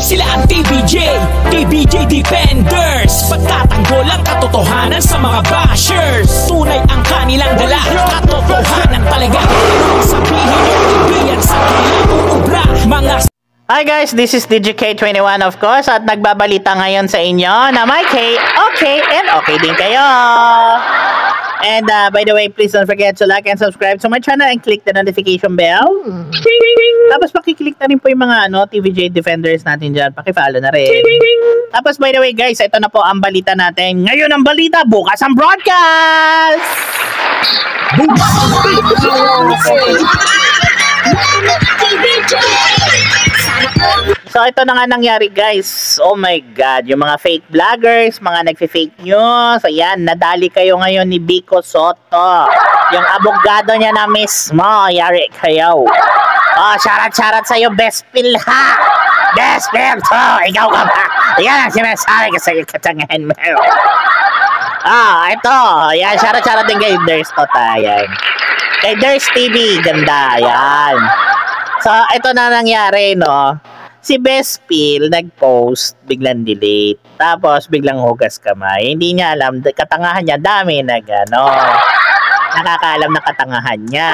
Sila ang TBJ Defenders. Pagtatanggol ang katotohanan sa mga bashers. Tunay ang kanilang dala, katotohanan talaga. Sabihin yung ibiyan sa kanilang uubra. Hi guys, this is DJK21 of course, at nagbabalita ngayon sa inyo na may K, okay, and okay din kayo. And by the way, please don't forget to like and subscribe to my channel and click the notification bell. Tapos pakiclick na rin po yung mga TVJ Defenders natin dyan. Pakifollow na rin. Tapos by the way guys, ito na po ang balita natin. Ngayon ang balita, bukas ang broadcast! So ito na nga nangyari guys. Oh my god, yung mga fake vloggers, mga nagfi-fake news, ayan, nadali kayo ngayon ni Vico Sotto. Yung abogado niya na mismo, yari kayo. Oh, sharat sa'yo, best pill ha! Best pill to! Ikaw ka ba? Ayan ang sinasabi ko sa'yo, katangahan mo. Ito, ayan, sharat din kay Ders Tota, ayan. Kay Ders TV, ganda, ayan. So, ito na nangyari, no? Si Best Pill nag-post, biglang delete. Tapos, biglang hugas kamay. Hindi niya alam, katangahan niya, dami na gano'n. Nakakaalam na katangahan niya.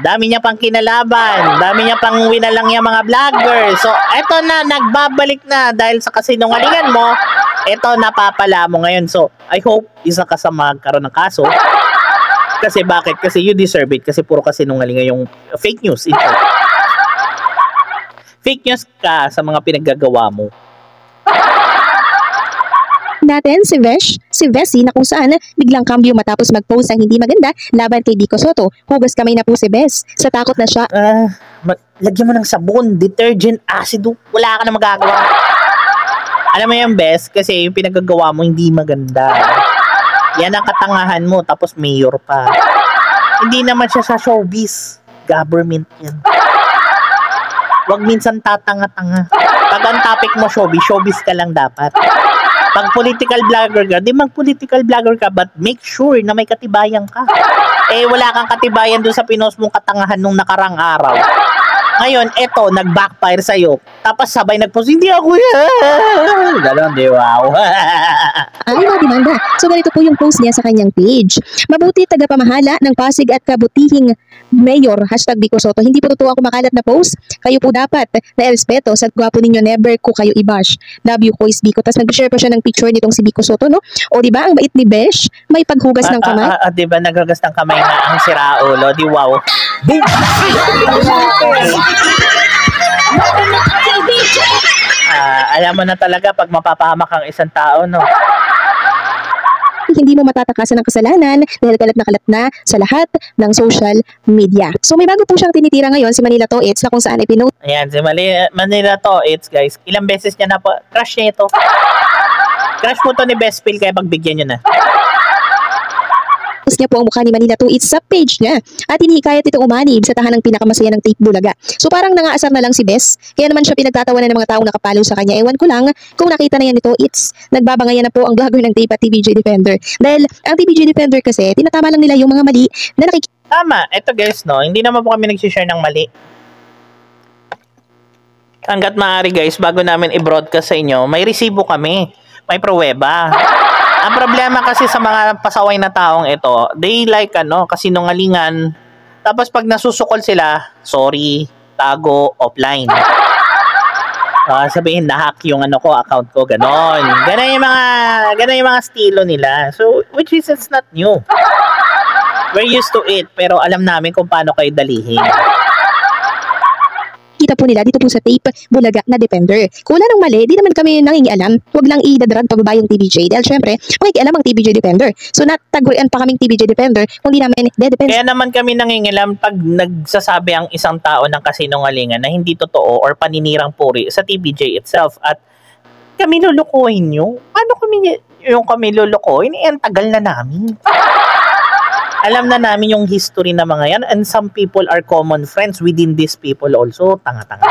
Dami niya pang kinalaban. Dami niya pang winalang yung mga vloggers. So, eto na, nagbabalik na dahil sa kasinungalingan mo. Eto, napapala mo ngayon. So, I hope isa ka sa magkaroon ng kaso. Kasi bakit? Kasi you deserve it. Kasi puro kasinungalingan yung fake news. Ito. Fake news ka sa mga pinaggagawa mo. Natin si Vessi na kung saan biglang cambio matapos mag-post ang hindi maganda laban kay Vico Sotto. Hugas kamay na po si Bes sa takot na siya. Lagyan mo ng sabon, detergent, acido, wala ka na magagawa. Alam mo yan, Bes, kasi yung pinaggagawa mo hindi maganda. Yan ang katangahan mo, tapos mayor pa. Hindi naman siya sa showbiz. Government yan. Huwag minsan tatanga-tanga. Pag ang topic mo showbiz ka lang dapat. Pag political vlogger ka, di mag-political vlogger ka, but make sure na may katibayan ka. Wala kang katibayan doon sa pinost mong katangahan nung nakarang araw. Ngayon, eto, nag-backfire sa'yo. Tapos sabay nag-post, hindi ako yan. Ganon, di wow. Ay, demanda. So, ganito po yung post niya sa kanyang page. Mabuti tagapamahala ng Pasig at kabutihing mayor, #Vico Sotto. Hindi po totoo ang kumakalat na post. Kayo po dapat na respeto sa gwapo ninyo, never ko kayo i-bash. Love you, Kois Vico. Tapos nag-share pa siya ng picture nitong si Vico Sotto, no? O, di ba, ang bait ni Besh, may paghugas ng kamay. Di ba, naghugas ng kamay na ang siraulo, di wow. Alam mo na talaga pag mapapahamak ang isang tao, no? Hindi mo matatakasan ng kasalanan dahil kalat na sa lahat ng social media. So may bago po siyang tinitira ngayon, si Manila Toits, na kung saan ay pinost. Ayan, si Manila Toits, guys. Ilang beses niya na po, crush niya ito. Crush mo to ni Best Pill, kaya pagbigyan niyo na. Niya po ang mukha ni Manila Toits sa page niya at hinihikayat itong umanib sa tahanang pinakamasaya ng Tape Bulaga. So parang nangaasar na lang si Bes, kaya naman siya pinagtatawanan ng mga taong nakapalo sa kanya. Ewan ko lang kung nakita na yan ni Toits. Nagbabangayan na po ang vlogger ng Tape at TVJ Defender. Dahil ang TVJ Defender kasi, tinatama lang nila yung mga mali na nakikita. Tama, eto guys, no, hindi naman po kami nagsishare ng mali. Hanggat maaari guys, bago namin i-broadcast sa inyo, may resibo kami, may pruweba. Ang problema kasi sa mga pasaway na taong ito, they like kasinungalingan. Tapos pag nasusukol sila, sorry, tago, offline. Sabihin na-hack yung account ko, ganon. Ganon yung mga estilo nila. So, which is it's not new. We're used to it, pero alam namin kung paano kayo dalihin. Kita po nila dito po sa Tape Bulaga na Defender. Kung wala nang mali, di naman kami nangingialam. Huwag lang idadrag pababa yung TVJ. Dahil syempre, makikialam ang TVJ Defender. So natagurian pa kaming TVJ Defender kung di namin de-depend. Kaya naman kami nangingialam pag nagsasabi ang isang tao ng kasinungalingan na hindi totoo or paninirang puri sa TVJ itself. At kami lulukuhin nyo. Paano kami lulukuhin? Ang tagal na namin. Alam na namin yung history na mga yan, and some people are common friends within these people also. Tanga-tanga.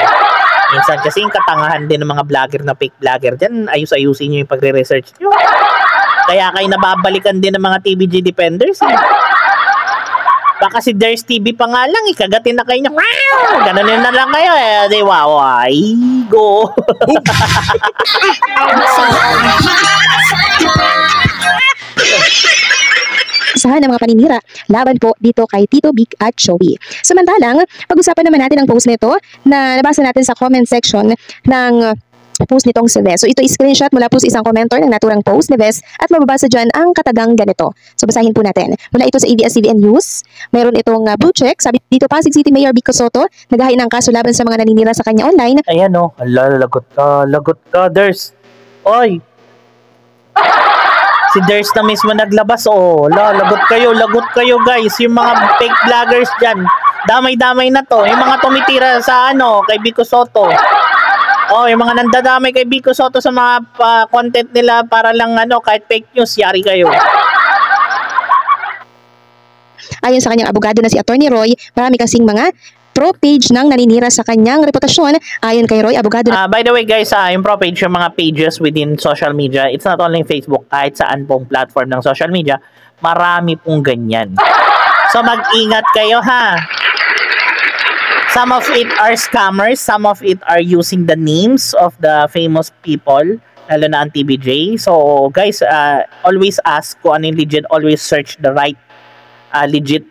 Minsan kasi yung katangahan din ng mga vlogger na fake vlogger dyan, ayus-ayusin nyo yung pagre-research nyo. Kaya kayo nababalikan din ng mga TVJ Defenders. Baka si Ders TV pa nga lang, ikagatin na kayo niya. Gano'n na lang kayo eh. Di wow, ay, go. Isahan ng mga paninira laban po dito kay Tito Vic at Joey. Samantalang, pag-usapan naman natin ang post nito na nabasa natin sa comment section ng post nitong si Ves. So ito screenshot mula po sa isang commenter ng naturang post ni Ves at mababasa dyan ang katagang ganito. So basahin po natin. Mula ito sa ABS-CBN News, mayroon itong blue check. Sabi dito, Pasig City Mayor Vico Soto, naghahain ng kaso laban sa mga naninira sa kanya online. Ayan o, lagot ka, Ders. Oy, si Ders na mismo naglabas, lagot kayo guys, yung mga fake vloggers dyan, damay-damay na to, yung mga tumitira sa kay Vico Soto, yung mga nandadamay kay Vico Soto sa mga content nila para lang kahit fake news, yari kayo. Ayon sa kanyang abogado na si Attorney Roy, marami kasing mga pro-page nang naninira sa kanyang reputasyon. Ayon kay Roy, abogado na... by the way guys, yung pro-page, yung mga pages within social media, it's not only Facebook, kahit saan pong platform ng social media, marami pong ganyan. So mag-ingat kayo ha. Some of it are scammers, some of it are using the names of the famous people, lalo na ang TVJ. So guys, always ask kung ano yung legit, always search the right legit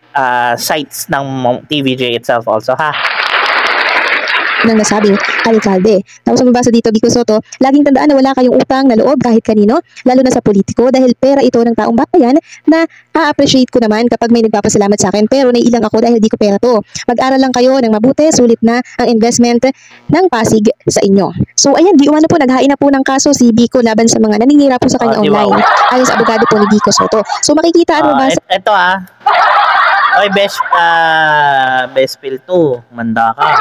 sites ng TVJ itself also ha. Nang nasabing alkalde. Tapos ang mabasa dito, Vico Soto, laging tandaan na wala kayong utang na loob kahit kanino, lalo na sa politiko, dahil pera ito ng taong bayan na a-appreciate ko naman kapag may nagpapasalamat sa akin, pero naiilang ako dahil di ko pera to. Mag-aral lang kayo ng mabuti, sulit na ang investment ng Pasig sa inyo. So ayan, di umano po, naghain na po ng kaso si Vico laban sa mga naninira po sa kanya online. Ayon sa abogado po ni Vico Soto. So makikita ano ba? Ito Oy, best pill 2, manda ka.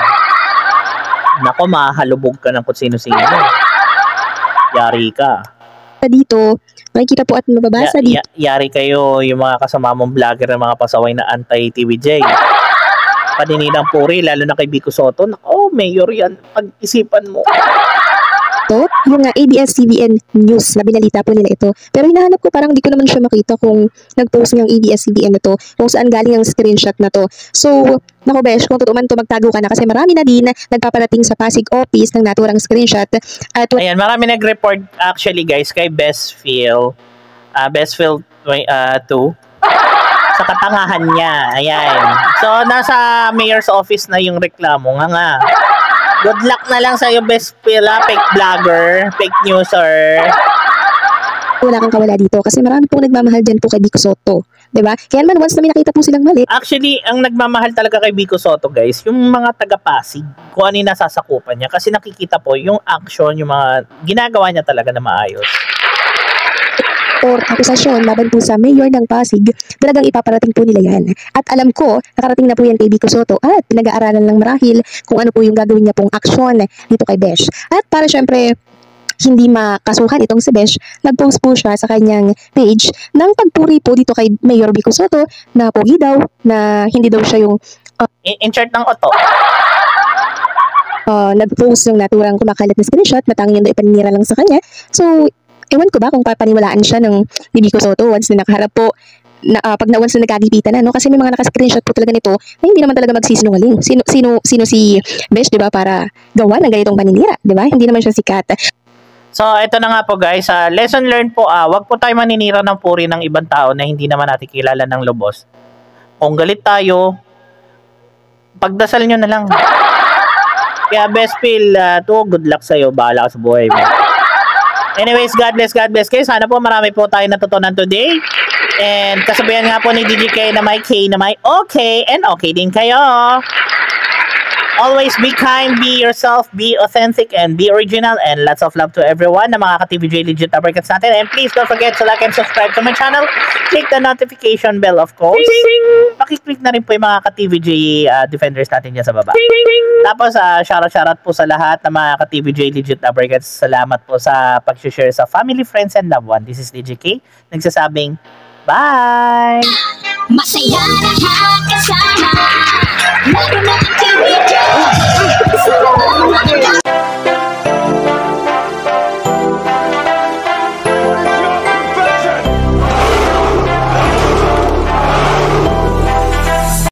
Nako, mahalubog ka ng kung sino-sino. Yari ka. Dito, makikita po at mababasa dito. Yari kayo yung mga kasama mong vlogger ng mga pasaway na anti-TVJ. Paninirang puri, lalo na kay Vico Soto. Nako, mayor yan. Pag-isipan mo. Yung ABS-CBN News na binalita po nila ito. Pero hinahanap ko, parang di ko naman siya makita kung nag-post ng ABS-CBN na to, kung saan galing ang screenshot na to. So, nako besh, kung totoo man to, magtago ka na kasi marami na din nagpaparating sa Pasig office ng naturang screenshot. Ayan, marami nag-report actually guys kay Bestfield 2 sa katangahan niya. Ayan. So, nasa mayor's office na yung reklamo nga. Good luck na lang sa'yo, Bestfield, fake vlogger, fake newser. Wala kang kawala dito kasi marami pong nagmamahal dyan po kay Vico Soto. Diba? Kaya naman once na may nakita po silang mali. Actually, ang nagmamahal talaga kay Vico Soto guys, yung mga taga-Pasig, kung ano yung nasasakupan niya. Kasi nakikita po yung action, yung mga ginagawa niya talaga na maayos. Or akusasyon laban po sa mayor ng Pasig, talagang ipaparating po nila yan. At alam ko, nakarating na po yan kay Vico Soto at pinag-aaralan lang marahil kung ano po yung gagawin niya pong aksyon dito kay Besh. At para syempre, hindi makasuhan itong si Besh, nag-post po siya sa kanyang page ng pagpuri po dito kay Mayor Vico Soto na pogi daw, na hindi daw siya yung in-insert ng auto. Nag-post yung naturang kumakalat na screenshot, matangin daw ipaninira lang sa kanya. So, ewan ko ba kung papaniwalaan siya ng ni Vico Soto once na nakaharap po pag once na nagkagipitan na, no? Kasi may mga naka-screenshot po talaga nito na hindi naman talaga magsisinungaling. Sino si Besh, di ba, para gawa ng ganitong paninira, di ba? Hindi naman siya sikat. So, ito na nga po guys, lesson learned po, wag po tayo maninira ng puri ng ibang tao na hindi naman natin kilala ng lubos. Kung galit tayo, pagdasal nyo na lang. Kaya Bestfield 2, good luck sa'yo, bahala ka sa buhay mo. Anyways, God bless kayo. Sana po marami po tayo natutunan today. And kasabihan nga po ni DJK na may K na may okay, and okay din kayo. Always be kind, be yourself, be authentic, and be original. And lots of love to everyone na mga ka-TVJ legit uppercuts natin. And please don't forget to like and subscribe to my channel. Click the notification bell, of course. Pakiclick na rin po yung mga ka-TVJ defenders natin dyan sa baba. Tapos, shoutout po sa lahat ng mga ka-TVJ legit uppercuts. Salamat po sa pag-share sa family, friends, and loved one. This is DJK. Nagsasabing, bye! Masaya lahat kasama.